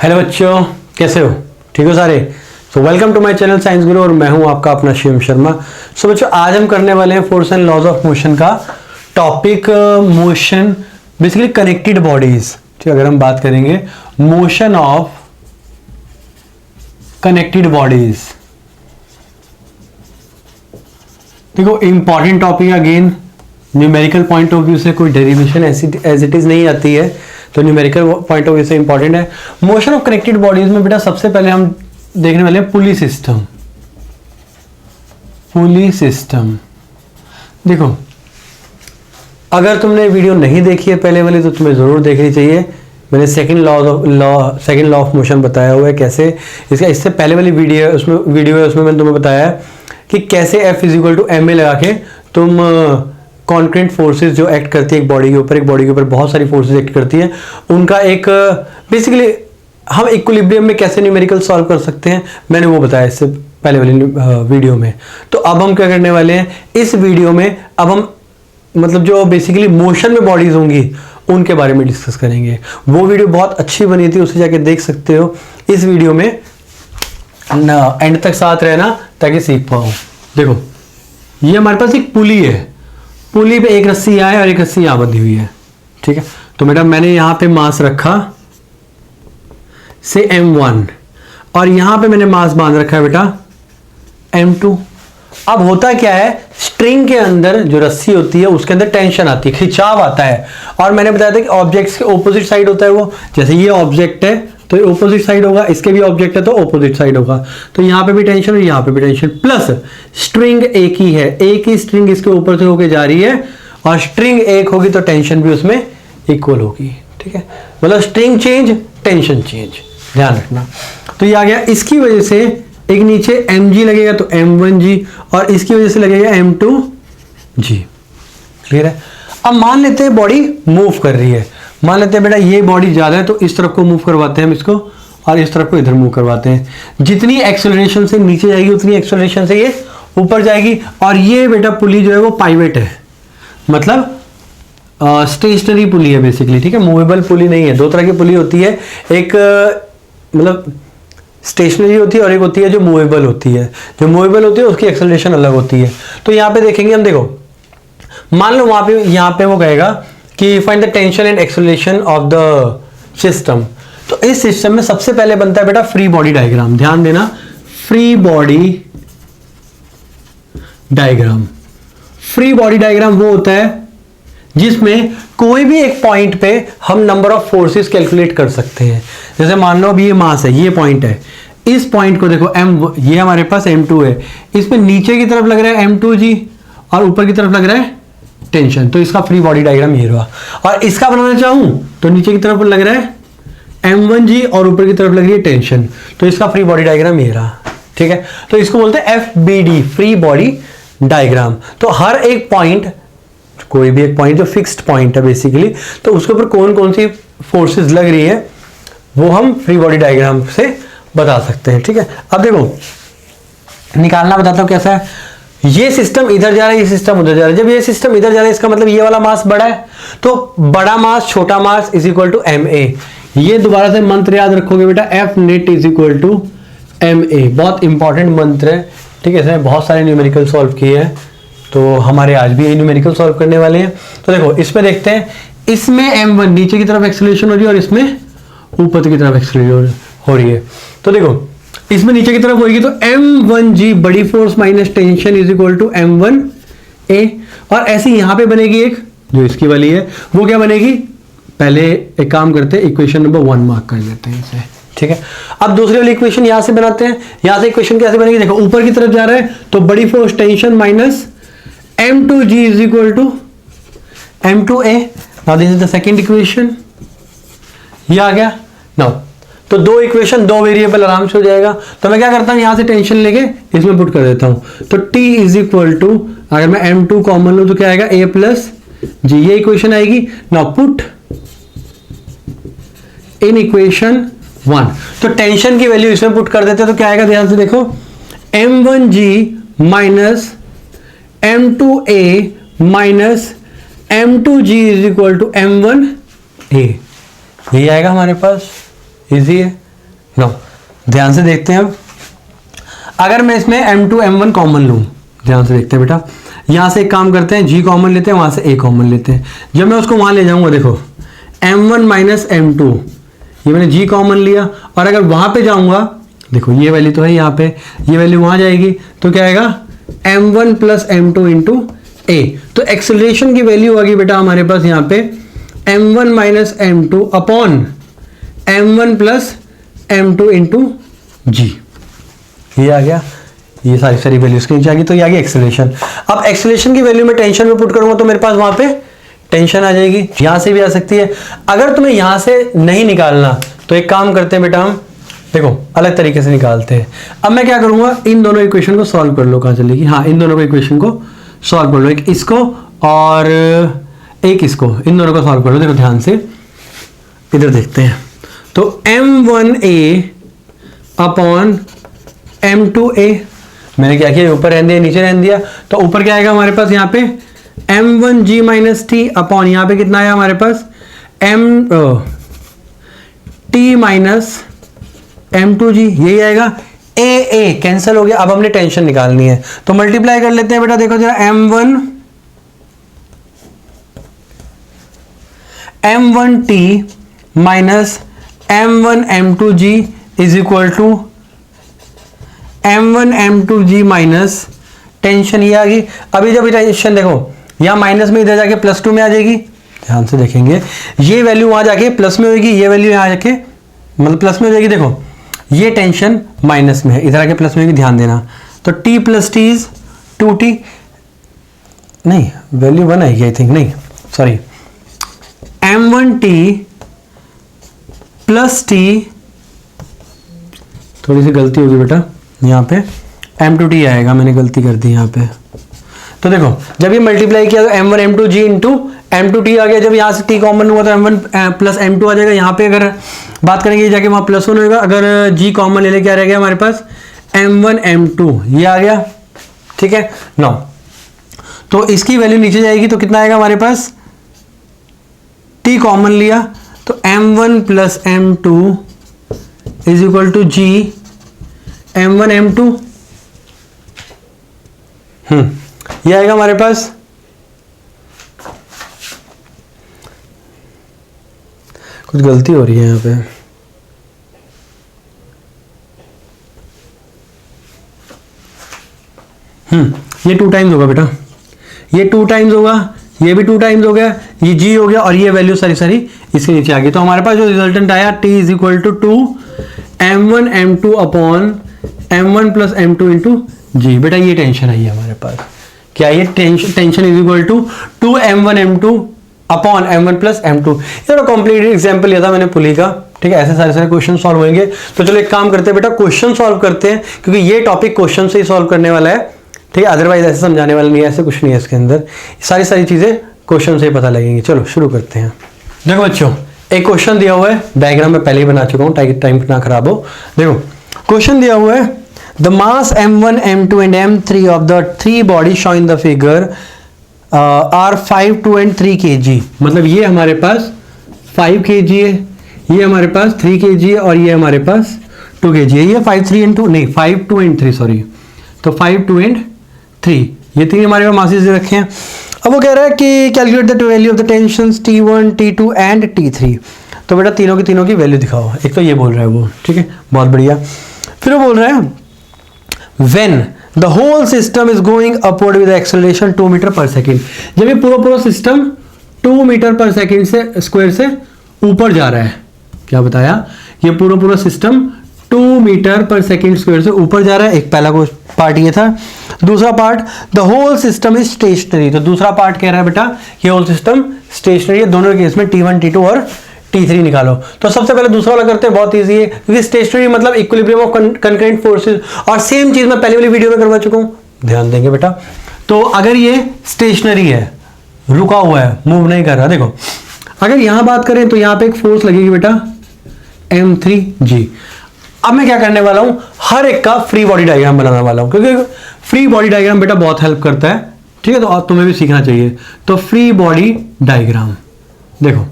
Hello बच्चों, कैसे हो? ठीक हो सारे? So welcome to my channel science Guru और मैं हूं आपका अपना शिवम शर्मा। सो बच्चों, आज हम करने वाले हैं force and laws of motion का topic. Motion basically connected bodies. ठीक, अगर हम बात करेंगे मोशन ऑफ कनेक्टेड बॉडीज, देखो important topic. Again numerical point of view से कोई डेरिवेशन एज इट इज नहीं आती है, तो न्यूमेरिकल पॉइंट ऑफ व्यू से इंपॉर्टेंट है। मोशन ऑफ कनेक्टेड बॉडीज में बेटा सबसे पहले हम देखने वाले हैं पुली सिस्टम। पुली सिस्टम, देखो अगर तुमने वीडियो नहीं देखी है पहले वाली तो तुम्हें जरूर देखनी चाहिए। मैंने सेकंड लॉ ऑफ मोशन बताया हुआ है कैसे। इससे पहले वाली वीडियो है उसमें मैंने तुम्हें बताया है कि कैसे F = ma लगा के तुम कॉन्क्रेंट फोर्सेस जो एक्ट करती है एक बॉडी के ऊपर बहुत सारी फोर्सेस एक्ट करती है, उनका एक बेसिकली हम इक्विलिब्रियम में कैसे न्यूमेरिकल सॉल्व कर सकते हैं, मैंने वो बताया इससे पहले वाली वीडियो में। तो अब हम क्या करने वाले हैं इस वीडियो में, अब हम मतलब जो बेसिकली मोशन में बॉडीज होंगी उनके बारे में डिस्कस करेंगे। वो वीडियो बहुत अच्छी बनी थी, उसे जाके देख सकते हो। इस वीडियो में एंड तक साथ रहना ताकि सीख पाओ। देखो ये हमारे पास एक पुली है, पुली पे एक रस्सी यहाँ है और एक रस्सी यहाँ बंधी हुई है। ठीक है, तो बेटा मैंने यहाँ पे मास रखा से m1 और यहाँ पे मैंने मास बांध रखा है बेटा m2। अब होता क्या है, स्ट्रिंग के अंदर जो रस्सी होती है उसके अंदर टेंशन आती है, खिंचाव आता है। और मैंने बताया था कि ऑब्जेक्ट्स के ऑपोजिट साइड होता है वो, जैसे ये ऑब्जेक्ट है तो ये ऑपोजिट साइड होगा, इसके भी ऑब्जेक्ट है तो ऑपोजिट साइड होगा। तो यहाँ पे भी टेंशन और यहाँ पे भी टेंशन, प्लस स्ट्रिंग एक ही है, एक ही स्ट्रिंग इसके ऊपर से होके जा रही है और स्ट्रिंग एक होगी तो टेंशन भी उसमें इक्वल होगी। ठीक है, मतलब स्ट्रिंग चेंज टेंशन चेंज, ध्यान रखना। तो ये आ गया। इसकी वजह से एक नीचे mg लगेगा तो m1g और इसकी वजह से लगेगा m2g। क्लियर है? अब मान लेते हैं बॉडी मूव कर रही है, मान लेते हैं बेटा ये बॉडी ज्यादा है तो इस तरफ को मूव करवाते हैं हम इसको और इस तरफ को इधर मूव करवाते हैं। जितनी एक्सेलरेशन से नीचे जाएगी उतनी एक्सेलरेशन से ये ऊपर जाएगी। और ये बेटा पुली जो है वो पाइवेट है, मतलब स्टेशनरी पुली है बेसिकली। ठीक है, मूवेबल पुली नहीं है। दो तरह की पुली होती है, एक मतलब स्टेशनरी होती है और एक होती है जो मूवेबल होती है। जो मूवेबल होती है उसकी एक्सेलरेशन अलग होती है। तो यहाँ पे देखेंगे हम, देखो मान लो वहां पे यहाँ पे वो कहेगा कि find the tension and acceleration of the system. तो इस सिस्टम में सबसे पहले बनता है बेटा फ्री बॉडी डायग्राम। ध्यान देना, free body diagram. Free body diagram वो होता है जिसमें कोई भी एक पॉइंट पे हम नंबर ऑफ फोर्सेस कैलकुलेट कर सकते हैं। जैसे मान लो अभी ये मास है, ये पॉइंट है, इस पॉइंट को देखो m, ये हमारे पास m2 है, इसमें नीचे की तरफ लग रहा है m2g और ऊपर की तरफ लग रहा है टेंशन। तो इसका फ्री बॉडी डायग्राम ये रहा। और इसका बनाना चाहूं तो नीचे की तरफ लग रहा है m1g और ऊपर की तरफ लग रही है टेंशन, तो इसका फ्री बॉडी डायग्राम ये रहा। ठीक है, तो इसको बोलते हैं FBD, फ्री बॉडी डायग्राम। तो हर एक पॉइंट, कोई भी एक पॉइंट जो फिक्स्ड पॉइंट है बेसिकली, तो उसके ऊपर कौन कौन सी फोर्सेस लग रही है वो हम फ्री बॉडी डायग्राम से बता सकते हैं। ठीक है, अब देखो निकालना बताता हूं कैसा है। ये सिस्टम इधर जा रहा है, ये सिस्टम उधर जा रहा है। जब ये सिस्टम इधर जा रहा है इसका मतलब ये वाला मास बड़ा है, तो बड़ा मास छोटा mass is equal to ma। ये दोबारा से मंत्र याद रखोगे बेटा, F net is equal to ma। बहुत इंपॉर्टेंट मंत्र है। ठीक है, इसमें बहुत सारे न्यूमेरिकल सॉल्व किए हैं, तो हमारे आज भी ये न्यूमेरिकल सॉल्व करने वाले हैं। तो देखो इसमें देखते हैं, इसमें m1 नीचे की तरफ एक्सेलरेशन हो रही है और इसमें ऊपर की तरफ एक्सेलरेशन हो रही है। तो देखो इसमें नीचे की तरफ होगी तो m1g बड़ी force minus tension is equal to m1a। और ऐसी यहां पे बनेगी एक जो इसकी वाली है, वो क्या बनेगी, पहले एक काम करते हैं इक्वेशन नंबर 1 मार्क कर लेते हैं इसे। ठीक है, अब दूसरी वाली इक्वेशन यहां से बनाते हैं। यहां से इक्वेशन कैसे बनेगी, देखो ऊपर की तरफ जा रहा है तो बड़ी force tension minus m2g is equal to m2a। Now this is the second equation, ये आ गया। नाउ तो दो इक्वेशन, दो वेरिएबल आराम से हो जाएगा। तो मैं क्या करता हूं, यहां से टेंशन लेके इसमें पुट कर देता हूं। तो T इज इक्वल टू, अगर मैं m2 कॉमन लूं तो क्या आएगा, a प्लस g, ये इक्वेशन आएगी। Now put in equation 1। तो टेंशन की वैल्यू इसमें पुट कर देते हैं तो क्या आएगा, ध्यान से देखो, m1g minus m2a minus m2g is equal to m1a। यही आएगा हमारे पास, इजी है। नो, ध्यान से देखते हैं। अब अगर मैं इसमें M2 M1 कॉमन लूं, ध्यान से देखते हैं बेटा, यहां से एक काम करते हैं, G कॉमन लेते हैं, वहां से A कॉमन लेते हैं। जब मैं उसको वहां ले जाऊंगा, देखो M1 माइनस M2, ये मैंने G कॉमन लिया, और अगर वहां पे जाऊंगा, देखो ये वैल्यू तो है यहाँ पे, ये वैल्यू वहां जाएगी, तो क्या आएगा M1 plus M2 into A। तो एक्सेलरेशन की वैल्यू आ गई बेटा हमारे पास यहाँ पे M1 minus M2 upon M1 plus M2 into G। ये आ गया, ये सारी वैल्यूज के नीचे आ गई, तो ये आ गई एक्सेलरेशन। अब एक्सेलरेशन की वैल्यू में टेंशन में पुट करूंगा तो मेरे पास वहां पे टेंशन आ जाएगी, यहां से भी आ सकती है। अगर तुम्हें यहां से नहीं निकालना तो एक काम करते हैं बेटा, हम देखो अलग तरीके से निकालते हैं। अब मैं क्या करूंगा, इन दोनों इक्वेशन को सॉल्व कर लो, कहां चलेगी, हाँ इन दोनों को इक्वेशन को सॉल्व कर लो, एक इसको और एक इसको, इन दोनों को सॉल्व कर लो। देखो ध्यान से इधर देखते हैं, तो M1A अपॉन M2A, मैंने क्या किया, ऊपर रहने दिया नीचे रहने दिया, तो ऊपर क्या आएगा हमारे पास यहाँ पे M1G माइनस T अपॉन यहाँ पे कितना आया हमारे पास T माइनस M2G, यही आएगा। A कैंसिल हो गया, अब हमने टेंशन निकालनी है, तो मल्टीप्लाई कर लेते हैं बेटा। देखो जरा M1T minus M1 M2G is equal to M1 M2G minus tension, ये आ गई। अभी जब टेंशन देखो यहाँ माइनस में, इधर जाके प्लस 2 में आ जाएगी, ध्यान से देखेंगे, ये वैल्यू वहां जाके प्लस में होगी, ये वैल्यू यहाँ जाके मतलब प्लस में हो जाएगी। देखो ये टेंशन माइनस में है, इधर आके प्लस में होगी, ध्यान देना। तो T plus T is 2T, नहीं वैल्यू 1 आएगी आई थिंक, नहीं सॉरी, M1T प्लस T, थोड़ी सी गलती होगी बेटा यहाँ पे, M2T आएगा, मैंने गलती कर दी यहाँ पे। तो देखो जब ये मल्टीप्लाई किया तो M1 M2G इंटू M2T आ गया, जब यहाँ से T कॉमन हुआ तो M1 प्लस M2 आ जाएगा। यहाँ पे अगर बात करेंगे जाके वहाँ प्लस 1 होगा, अगर G कॉमन ले ले क्या रह गया हमारे पास M1 M2, ये आ गया, ठीक है। नो, तो इसकी वैल्यू नीचे जाएगी तो कितना आएगा हमारे पास, T कॉमन लिया तो M1 plus M2 is equal to G M1 M2, ये आएगा हमारे पास। कुछ गलती हो रही है यहाँ पे, ये 2 टाइम्स होगा बेटा, ये 2 टाइम्स होगा, ये भी 2 टाइम्स हो गया, ये G हो गया, और ये वैल्यू सारी इसके नीचे आ गई। तो हमारे पास जो रिजल्टेंट आया T is equal to 2 M1 M2 upon M1 plus M2 into G। बेटा ये टेंशन आई है हमारे पास, क्या ये tension is equal to 2 M1 M2 upon M1 plus M2। ये कॉम्प्लीट एग्जांपल लिया था मैंने पुली का, ठीक है। ऐसे सारे क्वेश्चन सॉल्व होंगे, तो चलो एक काम करते हैं बेटा, क्वेश्चन सॉल्व करते हैं, क्योंकि ये टॉपिक क्वेश्चन से ही सॉल्व करने वाला है, ठीक है, अदरवाइज ऐसे समझाने वाला नहीं है, ऐसे कुछ नहीं है इसके अंदर, सारी चीजें क्वेश्चन से ही पता लगेंगी। चलो शुरू करते हैं। देखो बच्चों, एक क्वेश्चन दिया हुआ है, डायग्राम में पहले ही बना चुका हूँ ताकि टाइम ना खराब हो। देखो क्वेश्चन दिया हुआ है, the mass M1 M2 and M3 of the 3 body show in the figure are 5, 2 and 3 kg। मतलब ये हमारे पास 5 kg है, ये हमारे पास 3 kg है, और ये हमारे पास 2 kg है। ये 5, 3 एंड 2 नहीं, 5, 2 एंड 3 सॉरी, तो 5, 2 एंड 3, ये 3 हमारे पास मासेस रखे हैं। अब वो कह रहा है कि calculate the value of the tensions T1, T2 and T3। तो बेटा तीनों की वैल्यू दिखाओ। एक तो ये बोल रहा है वो, ठीक है, बहुत बढ़िया। फिर वो बोल रहा है when the whole system is going upward with the acceleration 2 metre पर सेकेंड। जब ये पूरा सिस्टम 2 मीटर पर सेकेंड से स्क्वायर से ऊपर जा रहा है, क्या बताया, ये पूरा सिस्टम 2 मीटर पर सेकेंड स्क्वायर से ऊपर जा रहा है। एक पहला पार्ट ये था। दूसरा part the whole system is stationary. तो दूसरा पार्ट कह रहा है बेटा ये होल सिस्टम स्टेशनरी है। दोनों केस में T1, T2 और T3 निकालो। तो सबसे पहले दूसरा वाला करते हैं, बहुत इजी है, क्योंकि स्टेशनरी मतलब इक्विलिब्रियम ऑफ कंकरेंट फोर्सेस, और सेम चीज मैं पहले वाली वीडियो में करवा चुका हूं, ध्यान देंगे बेटा। तो अगर ये स्टेशनरी है, रुका हुआ है, मूव नहीं कर रहा, देखो अगर यहां बात करें तो यहां पे एक फोर्स लगेगी बेटा M3G। अब मैं क्या करने वाला हूं, हर एक का फ्री बॉडी डायग्राम बनाने वाला हूं, क्योंकि फ्री बॉडी डायग्राम बेटा बहुत हेल्प करता है, ठीक है, तो तुम्हें भी सीखना चाहिए। तो फ्री बॉडी डायग्राम देखो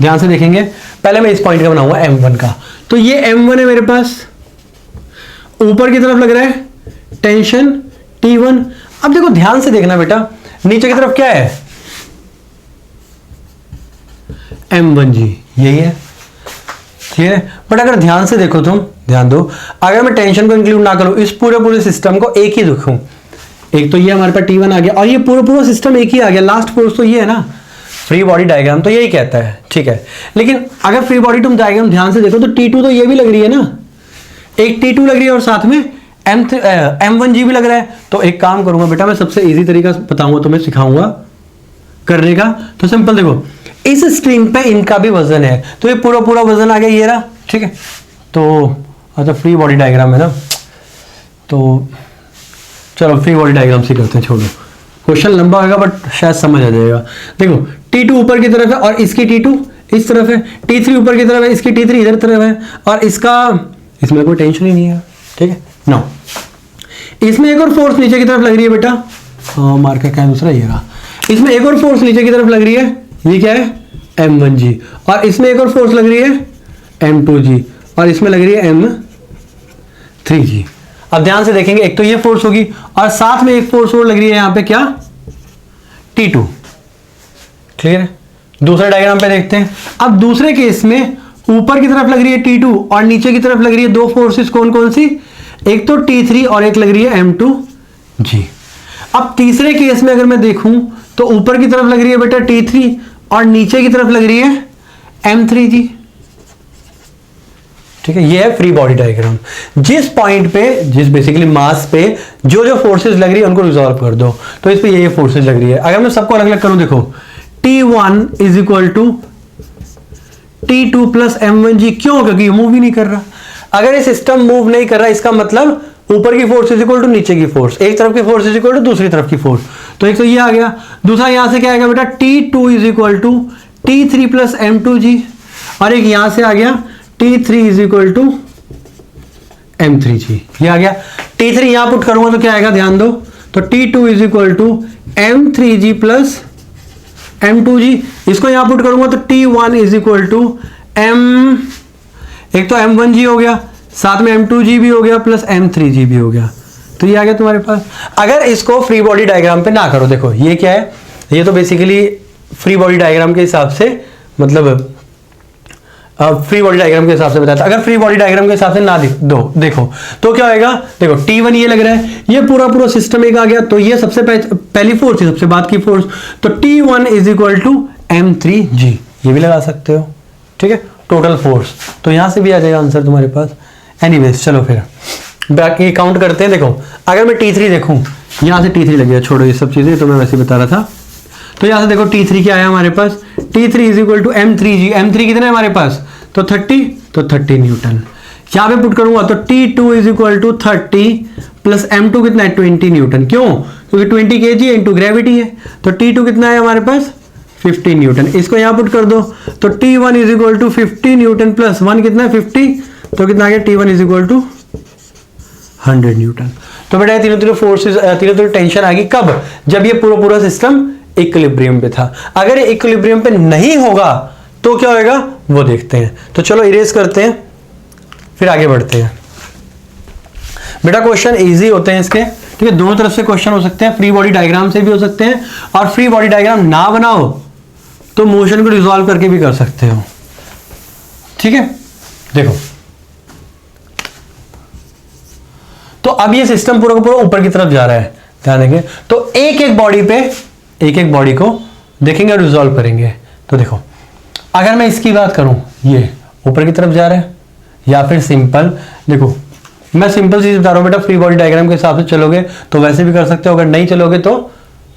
ध्यान से देखेंगे, पहले मैं इस पॉइंट का बनाऊंगा M1 का। तो ये M1 है मेरे पास, ऊपर की तरफ लग रहा है टेंशन T1। अब देखो ध्यान से देखना बेटा, नीचे की तरफ क्या है, M1 जी, यही है, ठीक है। बट अगर ध्यान से देखो, तुम ध्यान दो, अगर मैं टेंशन को इंक्लूड ना करूं, इस पूरे सिस्टम को एक ही देखूं, एक तो ये हमारे पास T1 आ गया और ये पूरा सिस्टम एक ही आ गया, लास्ट फोर्स तो ये है ना, फ्री बॉडी डायग्राम तो यही कहता है, ठीक है। लेकिन अगर फ्री बॉडी तुम डायग्राम ध्यान से देखो तो T2 तो ये भी लग रही है ना, एक T2 लग रही है और साथ में M1G भी लग रहा है। तो एक काम करूंगा बेटा, मैं सबसे इजी तरीका बताऊंगा तुम्हें, सिखाऊंगा करने का। तो सिंपल देखो, इस स्ट्रिंग पे इनका भी वजन है, तो ये पूरा वजन आ गया, ये रहा, ठीक है। तो अच्छा फ्री बॉडी डायग्राम है ना, तो चलो फ्री बॉडी डायग्राम से करते हैं, छोड़ो, क्वेश्चन लंबा होगा बट शायद समझ आ जाएगा। देखो T2 ऊपर की तरफ है और इसकी T2 इस तरफ है, T3 ऊपर की तरफ है, इसकी T3 इधर तरफ है, और इसका, इसमें कोई टेंशन ही नहीं है, ठीक है। नो, इसमें एक और फोर्स नीचे की तरफ लग रही है बेटा, मार्कर क्या है दूसरा, ये रहा, इसमें एक और फोर्स नीचे की तरफ लग रही है, ये क्या है M1G, और इसमें एक और फोर्स लग रही है M2G, और इसमें लग रही है M3G। अब ध्यान से देखेंगे, एक तो ये फोर्स होगी और साथ में एक फोर्स और लग रही है यहां पे, क्या, T2, क्लियर है। दूसरे डायग्राम पे देखते हैं। अब दूसरे केस में ऊपर की तरफ लग रही है T2 और नीचे की तरफ लग रही है दो फोर्सेस, कौन कौन सी, एक तो T3 और एक लग रही है M2G। अब तीसरे केस में अगर मैं देखूं तो ऊपर की तरफ लग रही है बेटा T3 और नीचे की तरफ लग रही है M3G, ठीक है। ये है फ्री बॉडी डायग्राम। जिस पॉइंट पे, जिस बेसिकली मास पे जो फोर्सेस लग रही है उनको रिजॉल्व कर दो। तो इस पे ये फोर्सेस लग रही है। अगर मैं सबको अलग अलग करूं, देखो T1 is equal to T2 plus M1G, क्यों, क्योंकि ये मूव ही नहीं कर रहा। अगर ये सिस्टम मूव नहीं कर रहा, इसका मतलब ऊपर की फोर्स इज इक्वल टू नीचे की फोर्स, एक तरफ की फोर्स इज इक्वल टू दूसरी तरफ की फोर्स। तो एक तो ये आ गया, दूसरा यहां से क्या आएगा बेटा, T2 is equal to T3 plus M2G, और एक यहां से आ गया T3 is equal to M3G, ये आ गया। T3 यहां पुट करूंगा तो क्या आएगा, ध्यान दो, तो T2 is equal to M3G plus M2G, इसको यहां पुट करूंगा तो T1 इज इक्वल टू एक तो M1G हो गया, साथ में M2G भी हो गया, प्लस M3G भी हो गया। तो ये आ गया तुम्हारे पास। अगर इसको फ्री बॉडी डायग्राम पे ना करो, देखो ये क्या है, ये तो बेसिकली फ्री बॉडी डायग्राम के हिसाब से, मतलब फ्री बॉडी डायग्राम के हिसाब से बताया था। अगर फ्री बॉडी डायग्राम के हिसाब से ना देखो तो क्या होएगा, देखो T1 ये लग रहा है, ये पूरा सिस्टम एक आ गया, तो ये सबसे पहली फोर्स थी, सबसे बाद की फोर्स, तो T1 is equal to M3G, ये भी लगा सकते हो, ठीक है, टोटल फोर्स। तो यहां से भी आ जाएगा आंसर तुम्हारे पास। एनीवेज चलो फिर बाकी काउंट करते हैं। देखो अगर मैं T3 देखूं, यहां से T3 लग गया, छोड़ो ये सब चीजें, तो मैं वैसे बता रहा था। तो यहां से देखो T3 क्या आया हमारे पास, T3 is equal to M3G, M3 कितना है हमारे पास, तो 30, तो 30 न्यूटन। यहां पे पुट करूंगा तो T2 is equal to 30 plus M2 कितना है, 20 न्यूटन। क्यों, क्योंकि 20 kg इंटू ग्रेविटी है, तो T2 कितना है हमारे पास, 50 न्यूटन। इसको यहां पुट कर दो तो T1 is equal to 50 newton plus 1 कितना है, 50, तो कितना आ गया, T1 is equal to 100 Newton. तो बेटा तीनों फोर्सेस, तीनों टेंशन आ गई कब, जब ये पूरा सिस्टम इक्विलिब्रियम पे था। अगर ये इक्विलिब्रियम पे नहीं होगा तो क्या होगा वो देखते हैं। तो चलो इरेज करते हैं, फिर आगे बढ़ते हैं। बेटा क्वेश्चन इजी होते हैं इसके, ठीक है, दोनों तरफ से क्वेश्चन हो सकते हैं, फ्री बॉडी डायग्राम से भी हो सकते हैं, और फ्री बॉडी डायग्राम ना बनाओ तो मोशन को रिजॉल्व करके भी कर सकते हो, ठीक है। देखो तो अब ये सिस्टम पूरा का पूरा ऊपर की तरफ जा रहा है, ध्यान देंगे। तो एक एक बॉडी पे, एक एक बॉडी को देखेंगे और रिजॉल्व करेंगे। तो देखो अगर मैं इसकी बात करूं, ये ऊपर की तरफ जा रहा है, या फिर सिंपल, देखो मैं सिंपल चीज बता रहा हूं बेटा, फ्री बॉडी डायग्राम के हिसाब से चलोगे तो वैसे भी कर सकते हो, अगर नहीं चलोगे तो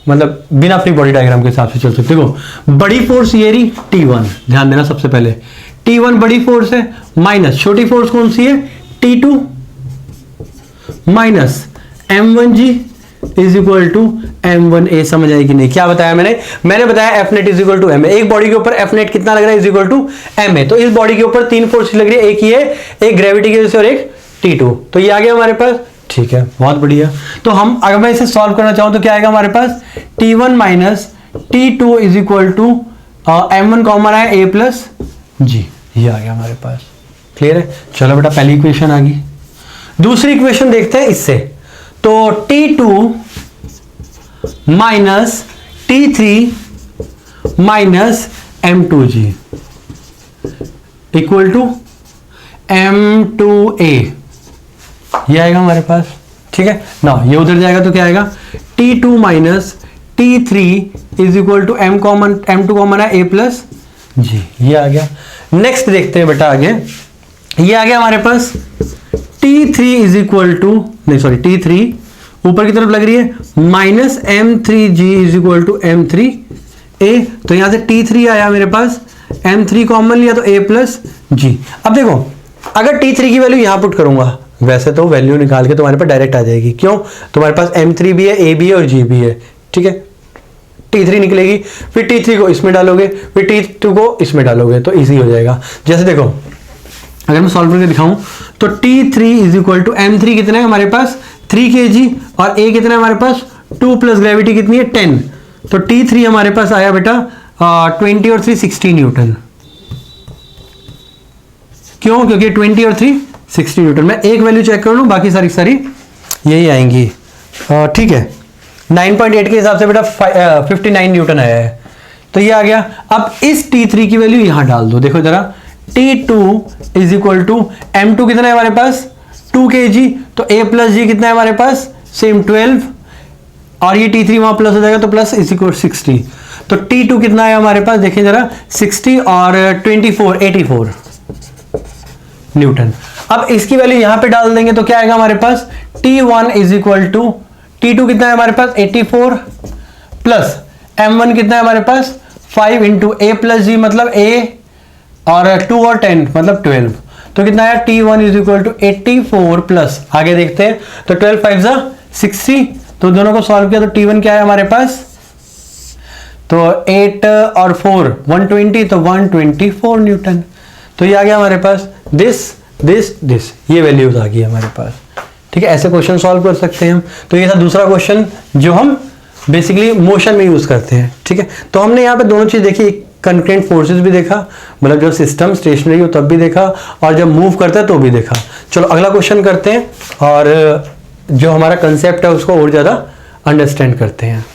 मतलब बिना फ्री बॉडी डायग्राम के हिसाब से चल सकते हो। देखो बड़ी फोर्स ये रही T1, ध्यान देना, सबसे पहले T1 बड़ी फोर्स है, माइनस छोटी फोर्स कौन सी है, T2 minus M1G is equal to M1A। समझ आएगी नहीं, क्या बताया मैंने बताया F net is equal to M। एक बॉडी के ऊपर F नेट कितना लग रहा है, इज इक्वल टू MA। तो इस बॉडी के ऊपर तीन फोर्स लग रही है, एक ही है, एक ग्रेविटी की वजह से और एक T2। तो ये आ गया हमारे पास, ठीक है, बहुत बढ़िया। तो हम अगर मैं इसे सॉल्व करना चाहूं तो क्या आएगा हमारे पास, T1 minus T2 is equal to M1 common है A प्लस G, ये आ गया हमारे पास। क्लियर है? चलो बेटा पहली इक्वेशन आ गई। दूसरी इक्वेशन देखते हैं इससे। तो T2 minus T3 minus M2G equal to M2A, ये आएगा हमारे पास। ठीक है ना, ये उधर जाएगा तो क्या आएगा, T2 minus T3 is equal to M common, M2 common है A प्लस G, ये आ गया। नेक्स्ट देखते हैं बेटा आगे, ये आ गया हमारे पास T3 इज इक्वल टू, नहीं सॉरी T3 ऊपर की तरफ लग रही है minus M3G is equal to M3A। तो यहां से T3 आया मेरे पास, M3 कॉमन लिया तो A प्लस G। अब देखो अगर T3 की वैल्यू यहां पुट करूंगा, वैसे तो वैल्यू निकाल के तुम्हारे पास डायरेक्ट आ जाएगी, क्यों, तुम्हारे पास M3 भी है, A भी है और G भी है। ठीक है, T3 निकलेगी, फिर T3 को इसमें डालोगे, फिर T2 को इसमें डालोगे तो इजी हो जाएगा। जैसे देखो अगर मैं सॉल्व करके दिखाऊं तो T3 is equal to M3 कितना है हमारे पास 3 kg और A कितना है हमारे पास 2 प्लस ग्रेविटी कितनी है 10। तो T3 हमारे पास आया बेटा 20 और 3 60 न्यूटन। क्यों, क्योंकि 20 और 3 60 न्यूटन। मैं एक वैल्यू चेक कर लूं, बाकी सारी यही आएंगी। ठीक है, 9.8 के हिसाब से बेटा 59 न्यूटन आया है, तो ये आ गया। अब इस T3 की वैल्यू यहां डाल दो, देखो जरा T2 is equal to M2 कितना है हमारे पास 2 kg, तो A प्लस G कितना है हमारे पास सेम 12, और ये T3 वहां प्लस हो जाएगा तो प्लस इज इक्वल 60। तो T2 कितना है हमारे पास, देखिए जरा 60 और 24 84 न्यूटन। अब इसकी वैल्यू यहां पे डाल देंगे तो क्या आएगा हमारे पास T1 is equal to, T2 कितना है हमारे पास 84 प्लस M1 कितना है हमारे पास 5 इंटू A प्लस G मतलब A और 2 और 10 मतलब 12। तो कितना है T1 is equal to 84 plus, आगे देखते हैं तो 12 5 जा 60, तो दोनों को सॉल्व किया तो T1 क्या है हमारे पास, तो 8 और 4 120, तो 124 न्यूटन। तो ये आ गया हमारे पास दिस ये वैल्यूज आ गई हमारे पास। ठीक है, ऐसे क्वेश्चन सॉल्व कर सकते हैं हम। तो ये था दूसरा क्वेश्चन जो हम बेसिकली मोशन में यूज करते हैं। ठीक है, तो हमने यहाँ पे दोनों चीज देखी, कंकरेंट फोर्सेस भी देखा, मतलब जब सिस्टम स्टेशनरी हो तब भी देखा, और जब मूव करता है तो भी देखा। चलो अगला क्वेश्चन करते हैं और जो हमारा कंसेप्ट है उसको और ज्यादा अंडरस्टैंड करते हैं।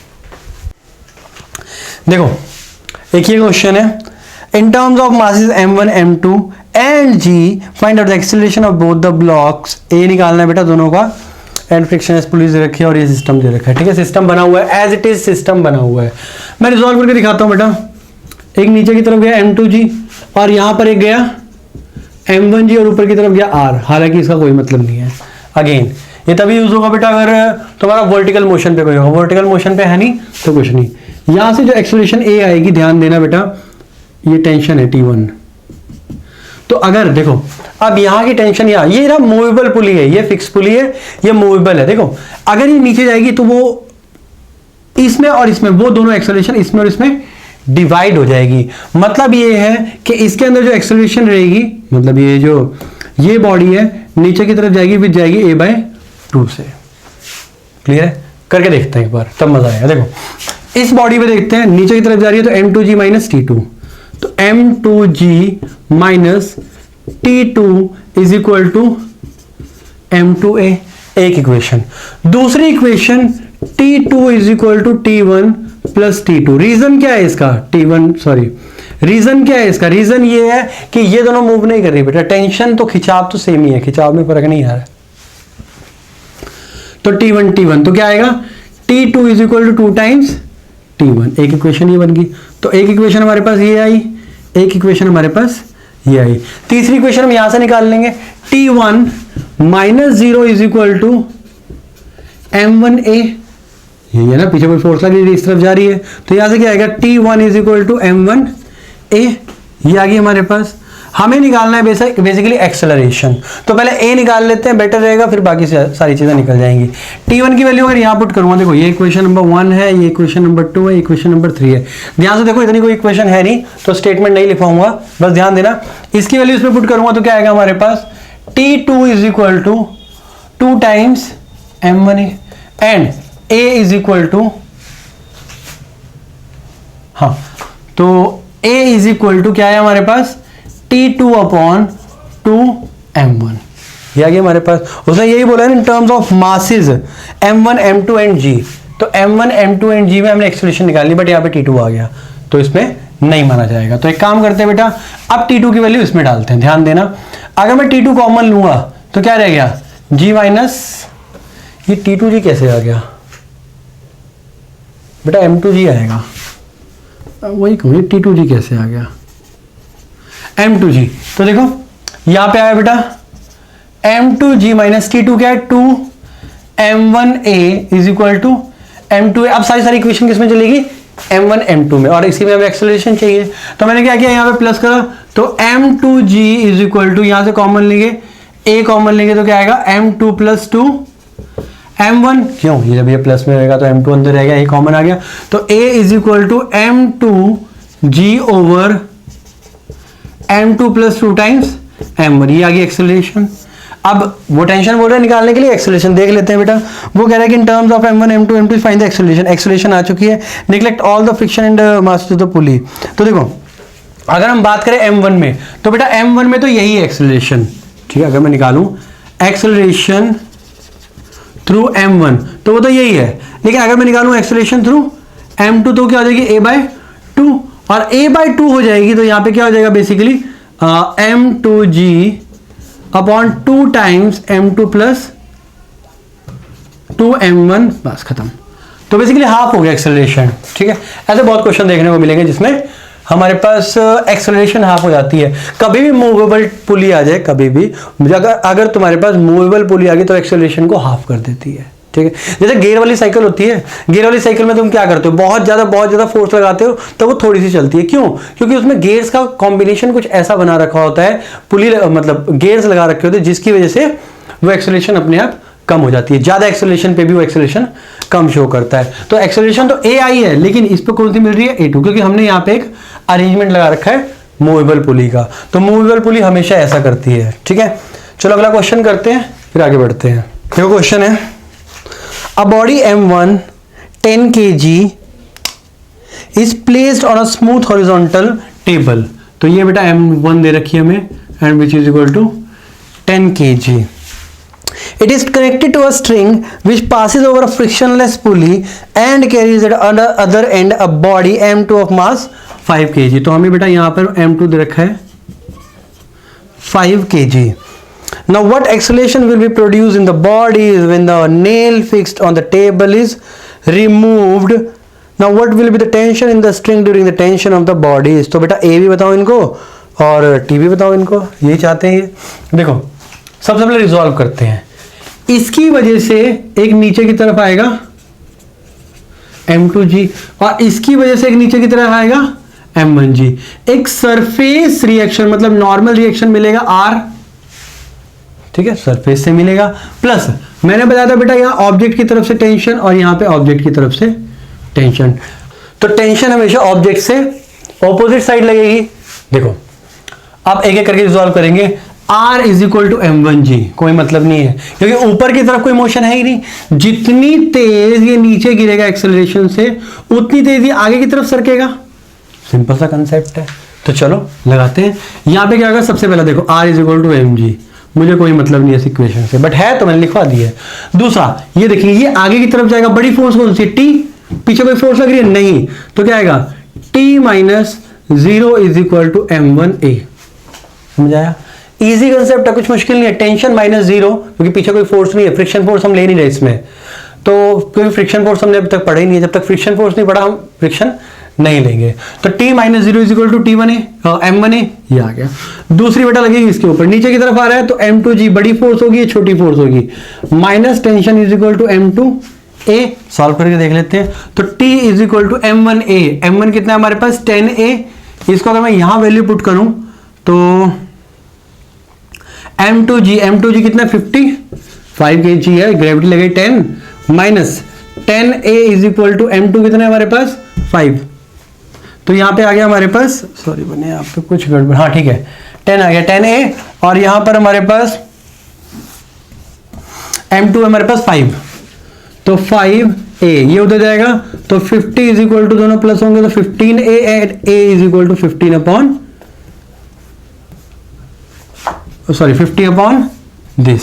देखो एक ये क्वेश्चन है, in terms of masses m1 m2 and g find out the acceleration of both the blocks. A निकालना है बेटा दोनों का, एंड फ्रिक्शन पुलिस दे रखी है और ये सिस्टम दे रखा है। ठीक है, सिस्टम बना हुआ है, एज इट इज सिस्टम बना हुआ है। मैं रिजॉल्व करके दिखाता हूं बेटा। एक नीचे की तरफ गया M2G और यहां पर एक गया M1G और ऊपर की तरफ गया R, हालांकि इसका कोई मतलब नहीं है। अगेन ये तभी यूज होगा बेटा अगर तुम्हारा वर्टिकल मोशन पे कोई होगा, वर्टिकल मोशन पे है नहीं तो कुछ नहीं। यहां से जो एक्सेलरेशन A आएगी, ध्यान देना बेटा, ये टेंशन है T1। तो अगर देखो अब यहां की टेंशन ये ना मूवेबल पुली है, ये फिक्स पुली है, ये मूवेबल है। देखो अगर ये नीचे जाएगी तो वो इसमें और इसमें, वो दोनों एक्सेलरेशन इसमें और इसमें डिवाइड हो जाएगी। मतलब ये है कि इसके अंदर जो एक्सेलरेशन रहेगी, मतलब ये जो ये बॉडी है नीचे की तरफ जाएगी, फिर जाएगी A/2 से। क्लियर है, करके देखते हैं एक बार, तब मजा आएगा। देखो इस बॉडी पे देखते हैं, नीचे की तरफ जा रही है तो M2G माइनस T2, तो M2G minus T2 is equal to M2A, एक इक्वेशन। दूसरी equation T2 is equal to T1 plus T2। Reason क्या है इसका, रीजन क्या है इसका, रीजन ये है कि ये दोनों मूव नहीं कर रही बेटा, टेंशन तो खिंचाव तो सेम ही है, खिंचाव में फर्क नहीं आ रहा है। तो T1 तो क्या आएगा, T2 is equal to 2 times T1, एक इक्वेशन ये बन गई। तो एक इक्वेशन हमारे पास ये आई, एक इक्वेशन हमारे पास ये आई। तीसरी इक्वेशन हम यहां से निकाल लेंगे, T1 minus 0 is equal to M1A, ये है ना, पीछे कोई फोर्स लगी इस तरफ जा रही है, तो यहां से क्या आएगा T1 is equal to M1A, ये आ गई हमारे पास। हमें निकालना है बेसिकली एक्सेलरेशन, तो पहले A निकाल लेते हैं, बेटर रहेगा, फिर बाकी सारी चीजें निकल जाएंगी। T1 की वैल्यू अगर यहाँ पुट करूंगा, देखो ये इक्वेशन नंबर 1 है, ये इक्वेशन नंबर 2 है, इक्वेशन नंबर 3 है। ध्यान से देखो, इतनी कोई इक्वेशन है नहीं तो स्टेटमेंट नहीं लिखवाऊंगा, बस ध्यान देना। इसकी वैल्यू इसमें पुट करूंगा तो क्या आएगा हमारे पास, T2 is equal to 2 times M1A and A is equal to, हाँ तो A इज इक्वल टू क्या है हमारे पास T2 अपॉन 2m1। ये आ गया हमारे पास। उसने यही बोला है in terms of masses m1 m2 and g। तो m1 m2 एंड g में हमने एक्सेलरेशन निकाली, बट यहाँ पे T2 आ गया तो इसमें नहीं माना जाएगा। तो एक काम करते हैं बेटा, अब T2 की वैल्यू इसमें डालते हैं। ध्यान देना, अगर मैं T2 कॉमन लूंगा तो क्या रह गया, g माइनस ये T2g कैसे आ गया बेटा, m2g आएगा। वही कहूँ T2g कैसे आ गया, m2g। तो देखो यहां पे आया बेटा m2g माइनस T2 क्या है, 2m1a is equal to m2a। अब सारी इक्वेशन किसमें चलेगी, m1 m2 में, और इसी में हमें एक्सेलरेशन चाहिए। तो मैंने क्या किया, यहां पे प्लस करा, तो m2g इज इक्वल टू, यहां से कॉमन लेंगे, a कॉमन लेंगे तो क्या आएगा, m2 प्लस 2 m1। क्यों, ये जब ये प्लस में रहेगा तो m2 अंदर रहेगा, ये कॉमन आ गया। तो a is equal to m2g over m2 plus 2 times m1। ये आ गई एक्सेलरेशन। अब वो टेंशन बोल रहे हैं निकालने के लिए, एक्सेलरेशन देख लेते हैं बेटा। वो कह रहा है कि in terms of m1 m2 m2 find the acceleration. Acceleration आ चुकी है, neglect all the friction and mass to the pulley. तो देखो अगर हम बात करें m1 में, तो बेटा m1 में तो यही है एक्सेलरेशन, ठीक है। अगर मैं निकालूं एक्सेलरेशन थ्रू m1 तो वो तो यही है, लेकिन अगर मैं निकालूं एक्सेलरेशन थ्रू m2 तो क्या हो जाएगी, a/2, और a/2 हो जाएगी तो यहां पे क्या हो जाएगा basically m2g upon 2 times m2 plus 2m1, बस खत्म। तो बेसिकली हाफ हो गया एक्सेलरेशन, ठीक है। ऐसे बहुत क्वेश्चन देखने को मिलेंगे जिसमें हमारे पास एक्सेलरेशन हाफ हो जाती है। कभी भी मूवेबल पुली आ जाए, कभी भी अगर तुम्हारे पास मूवेबल पुली आ गई तो एक्सेलरेशन को हाफ कर देती है, ठीक है। जैसे गियर वाली साइकिल होती है, गियर वाली साइकिल में तुम क्या करते हो, बहुत ज्यादा फोर्स लगाते हो तो वो थोड़ी सी चलती है। क्यों, क्योंकि उसमें गियर्स का कॉम्बिनेशन कुछ ऐसा बना रखा होता है, पुली मतलब गियर्स लगा रखे होते हैं, जिसकी वजह से वो एक्सेलरेशन अपने आप कम हो जाती है। ज्यादा एक्सेलरेशन पे भी वो एक्सेलरेशन कम शो करता है। तो एक्सेलरेशन तो ए आई है, लेकिन इस पे कौन सी मिल रही है, A2, क्योंकि हमने यहाँ पे एक अरेंजमेंट लगा रखा है मूवेबल पुली का। तो मूवेबल पुली हमेशा ऐसा करती है, ठीक है। चलो अगला क्वेश्चन करते हैं, फिर आगे बढ़ते हैं। देखो क्वेश्चन है, a body m1 10 kg is placed on a smooth horizontal table। तो ये बेटा m1 दे रखी है हमें, and which is equal to 10 kg। It is connected to a string which passes over a frictionless pulley and carries at the other end a body m2 of mass 5 kg। तो हमें बेटा यहाँ पर m2 दे रखा है 5 kg। Now what acceleration will be produced in the body when the nail fixed on the table is removed? Now what will be the tension in the string during the tension of the body? तो बेटा A भी बताओ इनको और T भी बताओ इनको, यही चाहते हैं ये। देखो सबसे पहले रिजॉल्व करते हैं। इसकी वजह से एक नीचे की तरफ आएगा m2g और इसकी वजह से एक नीचे की तरफ आएगा m1g। एक सरफेस रिएक्शन मतलब नॉर्मल रिएक्शन मिलेगा R, ठीक है, सरफेस से मिलेगा। प्लस मैंने बताया था बेटा यहाँ ऑब्जेक्ट की तरफ से टेंशन और यहाँ पे ऑब्जेक्ट की तरफ से टेंशन। तो टेंशन हमेशा ऑब्जेक्ट से ऑपोजिट साइड लगेगी। देखो अब एक एक करके रिजॉल्व करेंगे। R is equal to m1g, कोई मतलब नहीं है क्योंकि ऊपर की तरफ कोई मोशन है ही नहीं। जितनी तेज ये नीचे गिरेगा एक्सेलरेशन से, उतनी तेज ये आगे की तरफ सरकेगा। सिंपल सा कंसेप्ट है। तो चलो लगाते हैं। यहाँ पे क्या होगा, सबसे पहला देखो R is equal to mg, मुझे कोई मतलब नहीं है इस इक्वेशन से, बट है तो मैंने लिखवा दिया है। दूसरा ये देखिए, ये आगे की तरफ जाएगा, बड़ी फोर्स कौन सी, T। पीछे कोई फोर्स लग रही है नहीं, तो क्या आएगा T minus 0 is equal to m1a। समझ आया, इजी कंसेप्ट है, कुछ मुश्किल नहीं है। टेंशन माइनस 0 क्योंकि पीछे कोई फोर्स नहीं है, फ्रिक्शन फोर्स हम ले नहीं रहे इसमें, तो क्योंकि फ्रिक्शन फोर्स हमने अभी तक पढ़ा ही नहीं है। जब तक फ्रिक्शन फोर्स नहीं पढ़ा हम फ्रिक्शन नहीं लेंगे। तो T minus 0 is equal to T1a m1a, ये आ गया। दूसरी बेटा लगेगी इसके ऊपर, नीचे की तरफ आ रहा है तो m2g बड़ी फोर्स होगी, छोटी फोर्स होगी, minus tension is equal to m2a। Solve करके देख लेते हैं। तो T is equal to m1a, m1 कितना है हमारे पास 10a। इसको अगर मैं यहां वैल्यू पुट करूं तो m2g कितना 55 kg है, ग्रेविटी लगे 10 minus 10a is equal to m2 कितना है हमारे पास 5। तो यहां पे आ गया हमारे पास, सॉरी बने यहाँ पे कुछ गड़बड़, हाँ ठीक है 10 आ गया 10a, और यहां पर हमारे पास m2 हमारे पास 5, तो 5a ये उधर जाएगा तो 50 इज इक्वल टू, दोनों प्लस होंगे तो 15a and a is equal to 15 upon sorry 50 upon this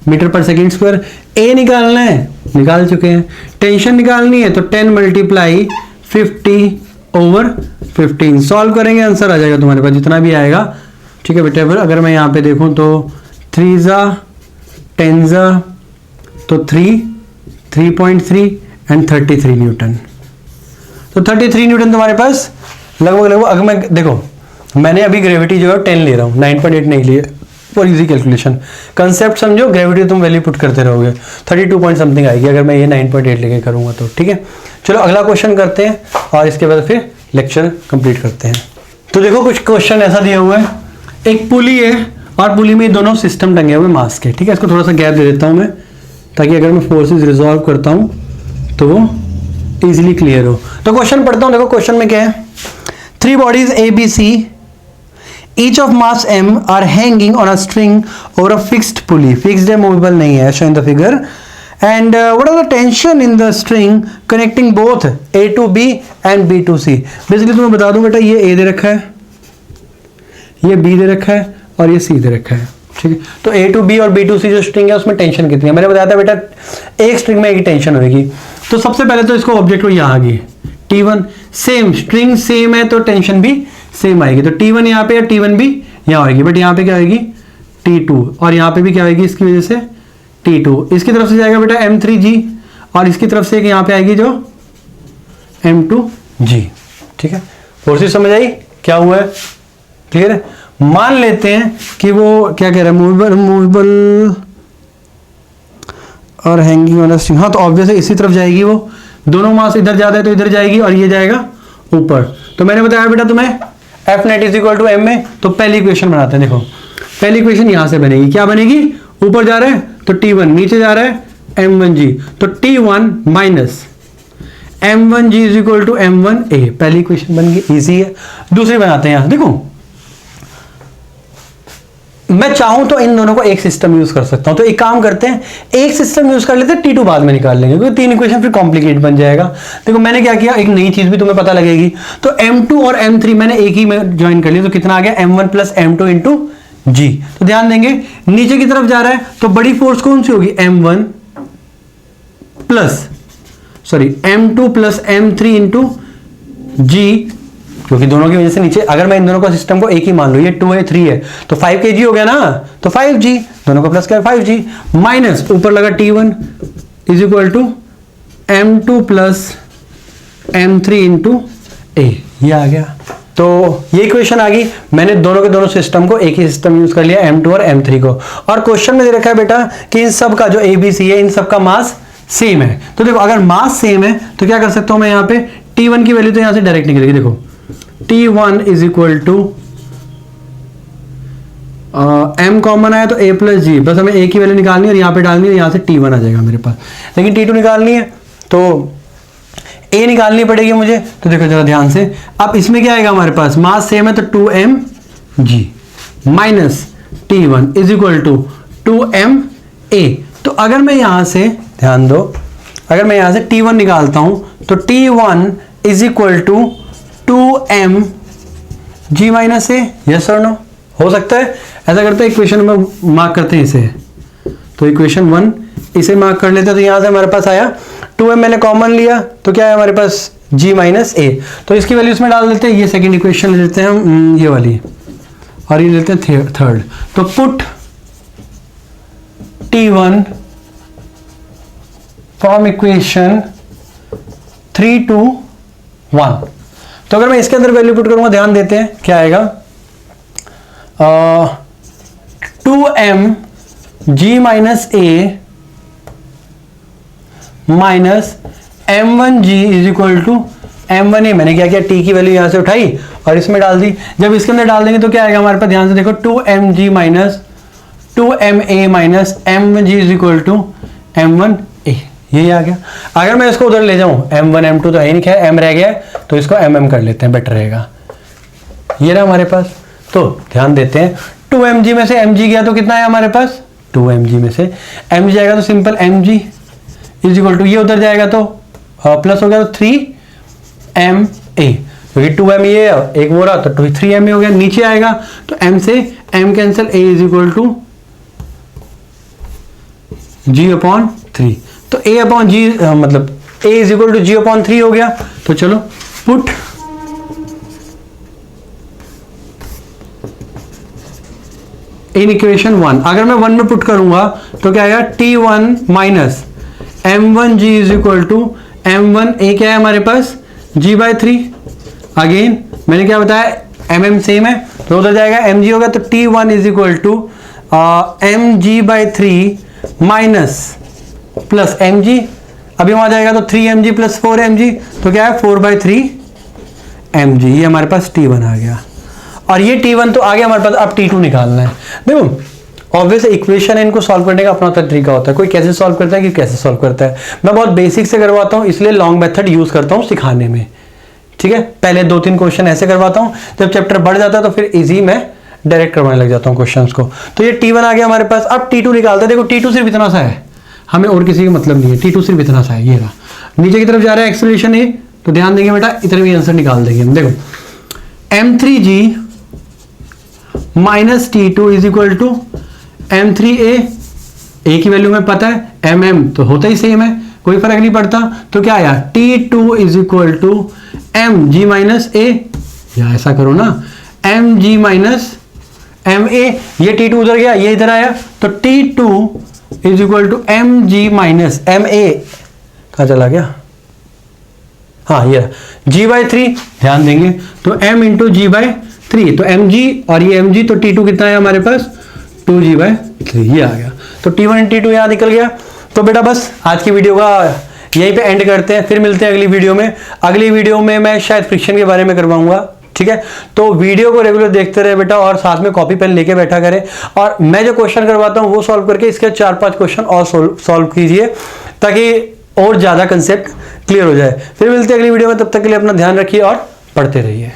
metre पर सेकेंड स्क्वायर। ए निकालना है, निकाल चुके हैं। टेंशन निकालनी है तो 10 मल्टीप्लाई 50 ओवर 15 सॉल्व करेंगे, आंसर आ जाएगा तुम्हारे पास जितना भी आएगा। ठीक है बेटे, अगर मैं यहाँ पे देखूँ तो 3 ज़ा 10 ज़ा तो 3.3 एंड 33 न्यूटन। तो 33 न्यूटन तुम्हारे पास लगभग। अगर मैं देखो, मैंने अभी ग्रेविटी जो है 10 ले रहा हूँ, 9.8 नहीं लिए फॉर इजी कैलकुलेशन। कंसेप्ट समझो, ग्रेविटी तुम वैल्यू पुट करते रहोगे, 32 पॉइंट समथिंग आएगी अगर मैं ये 9.8 लेके करूँगा तो। ठीक है, चलो अगला क्वेश्चन करते हैं और इसके बाद फिर लेक्चर कंप्लीट करते हैं। तो देखो कुछ क्वेश्चन ऐसा दिया हुआ है, एक पुली है और पुली में दोनों सिस्टम टंगे हुए मास के। ठीक है, इसको थोड़ा सा गैप दे देता हूँ मैं, ताकि अगर मैं फोर्सेस रिजॉल्व करता हूँ तो वो इजीली क्लियर हो। तो क्वेश्चन पढ़ता हूँ। देखो क्वेश्चन में क्या है, 3 bodies A, B, C, each of mass m are hanging on a string over a fixed pulley. Fixed है, movable नहीं है, shown in the figure. And what are the tension in the string connecting both A to B and B to C? Basically तुम्हें बता दूं बेटा, ये A दे रखा है, ये B दे रखा है और ये C दे रखा है। ठीक है, तो A to B और B to C जो स्ट्रिंग है उसमें टेंशन कितनी है मैंने बताया था बेटा, एक स्ट्रिंग में एक टेंशन होगी। तो सबसे पहले तो इसको ऑब्जेक्ट को यहाँ आ गई T1, सेम स्ट्रिंग सेम है तो टेंशन भी सेम आएगी। तो T1 यहाँ पे या T1 भी यहाँ आएगी, बट यहाँ पे क्या आएगी T2 और यहाँ पे भी क्या आएगी इसकी वजह से T2। इसकी तरफ से जाएगा बेटा M3G और इसकी तरफ से एक यहाँ पे आएगी जो M2G। ठीक है, फोर्सेस समझ आई क्या हुआ है, क्लियर है। मान लेते हैं कि वो क्या कह रहा है, मूवेबल और हैंगिंग ऑन अ स्ट्रिंग। हाँ, तो ऑब्वियसली इसी तरफ जाएगी वो, दोनों मास इधर जाता है तो इधर जाएगी और ये जाएगा ऊपर। तो मैंने बताया बेटा तुम्हें F net is equal to M में, तो पहली इक्वेशन बनाते हैं। देखो पहली इक्वेशन यहां से बनेगी, क्या बनेगी, ऊपर जा रहा है तो T1, नीचे जा रहा है M1G, तो T1 minus M1G is equal to M1A। पहली इक्वेशन बन गई, इजी है। दूसरी बनाते हैं यहां, देखो मैं चाहूं तो इन दोनों को एक सिस्टम यूज कर सकता हूं। तो एक काम करते हैं, एक सिस्टम यूज कर लेते हैं, T2 बाद में निकाल लेंगे क्योंकि 3 इक्वेशन फिर कॉम्प्लिकेट बन जाएगा। देखो मैंने क्या किया, एक नई चीज भी तुम्हें पता लगेगी। तो M2 और M3 मैंने एक ही में ज्वाइन कर लिया, तो कितना आ गया M1 plus M2 into G। तो ध्यान देंगे नीचे की तरफ जा रहा है तो बड़ी फोर्स कौन सी होगी, M1 plus M2 plus M3 into G, क्योंकि दोनों की वजह से नीचे, अगर मैं इन दोनों का सिस्टम को एक ही मान लूं, ये 2 है 3 है तो 5 kg हो गया ना, तो 5G, दोनों का प्लस क्या है 5G, माइनस ऊपर लगा T1 is equal to M2 plus M3 into A, ये आ गया। तो ये इक्वेशन आ गई, मैंने दोनों के दोनों सिस्टम को एक ही सिस्टम यूज कर लिया, M2 और M3 को। और क्वेश्चन में दे रखा है बेटा कि इन सब का जो ABC है इन सब का मास सेम है। तो देखो अगर मास सेम है तो क्या कर सकता हूं मैं, यहाँ पे T1 की वैल्यू तो यहां से डायरेक्ट निकलेगी। देखो T1 is equal to M common आया तो A प्लस G, बस हमें A की वैल्यू निकालनी है और यहाँ पे डालनी है, यहाँ से T1 आ जाएगा मेरे पास। लेकिन T2 निकालनी है तो A निकालनी पड़ेगी मुझे। तो देखो जरा ध्यान से, अब इसमें क्या आएगा हमारे पास, मास सेम है तो 2mg minus T1 is equal to 2ma। तो अगर मैं यहां से, ध्यान दो, अगर मैं यहां से T1 निकालता हूं तो T1 is equal to 2mg minus A, yes और नो, हो सकता है। ऐसा करते हैं इक्वेशन में मार्क करते हैं इसे, तो इक्वेशन 1 इसे मार्क कर लेते हैं। तो यहां से हमारे पास आया 2m, मैंने कॉमन लिया तो क्या है हमारे पास g माइनस ए, तो इसकी वैल्यू इसमें डाल देते हैं। ये सेकंड इक्वेशन ले लेते हैं हम, ये वाली, और ये लेते हैं थर्ड। तो put T1 from equation 3 to 1। तो अगर मैं इसके अंदर वैल्यू पुट करूंगा, ध्यान देते हैं क्या आएगा, 2mg minus A minus M1G is equal to M1A। मैंने क्या किया, T की वैल्यू यहां से उठाई और इसमें डाल दी। जब इसके अंदर डाल देंगे तो क्या आएगा हमारे पास, ध्यान से देखो, 2mg minus 2ma minus M1G is equal to M1A, यही आ गया। अगर मैं इसको उधर ले जाऊं, M1 M2 तो है नहीं, क्या M रह गया, तो इसको MM कर लेते हैं, बेटर रहेगा। ये रहा हमारे पास। तो ध्यान देते हैं, 2mg में से mg गया तो कितना है हमारे पास, 2mg में से mg जाएगा तो simple mg is equal to, ये उधर जाएगा तो प्लस हो गया तो 3ma, क्योंकि 2m ये एक वो रहा तो 3ma हो गया। नीचे आएगा तो m से m cancel, a is equal to g/3। तो a/g मतलब a is equal to g/3 हो गया। तो चलो पुट इन इक्वेशन 1, अगर मैं 1 में पुट करूंगा तो क्या आएगा, t1 minus m1g is equal to m1a क्या है हमारे पास g/3। अगेन मैंने क्या बताया, mm सेम है तो उधर जाएगा mg होगा, तो t1 is equal to mg/3 minus plus mg, अभी वहां जाएगा तो 3mg प्लस 4mg, तो क्या है 4/3 mg। ये हमारे पास t1 आ गया, और ये t1 तो आ गया हमारे पास। अब t2 निकालना है। देखो ऑब्वियस इक्वेशन है, इनको सॉल्व करने का अपना तरीका होता है, कोई कैसे सॉल्व करता है, कि कैसे सॉल्व करता है। मैं बहुत बेसिक से करवाता हूं, इसलिए लॉन्ग मेथड यूज करता हूं सिखाने में, ठीक है। पहले 2-3 क्वेश्चन ऐसे करवाता हूं, जब चैप्टर बढ़ जाता है तो फिर इजी में डायरेक्ट करवाने लग जाता हूं क्वेश्चंस को। तो ये t1 आ गया हमारे पास। अब t2 निकालते हैं। देखो t2 सिर्फ इतना सा है, हमें और किसी का मतलब नहीं है, t2 सिर्फ इतना सा है, ये रहा नीचे की तरफ जा रहा है एक्सेलरेशन a, तो ध्यान देंगे बेटा, इतने भी आंसर निकाल देंगे हम। देखो m3g minus t2 is equal to m3a, a की वैल्यू में पता है, mm तो होता ही सेम है, कोई फर्क नहीं पड़ता। तो क्या आया, t2 is equal to mg minus a, या ऐसा करो ना mg माइनस ma, ये t2 उधर गया, ये इधर आया, तो t2 is equal to mg minus ma, कहां चला गया, हाँ ये g/3, ध्यान देंगे तो m इंटू g/3, तो mg और ये mg, तो t2 कितना है हमारे पास 2g/3, ये आ गया। तो t1 t2 यहां निकल गया। तो बेटा बस आज की वीडियो का यहीं पे एंड करते हैं, फिर मिलते हैं अगली वीडियो में। अगली वीडियो में मैं शायद फ्रिक्शन के बारे में करवाऊंगा, ठीक है। तो वीडियो को रेगुलर देखते रहे बेटा, और साथ में कॉपी पेन लेके बैठा करें, और मैं जो क्वेश्चन करवाता हूं वो सॉल्व करके इसके 4-5 क्वेश्चन और सॉल्व कीजिए, ताकि और ज्यादा कंसेप्ट क्लियर हो जाए। फिर मिलते हैं अगली वीडियो में, तब तक के लिए अपना ध्यान रखिए और पढ़ते रहिए।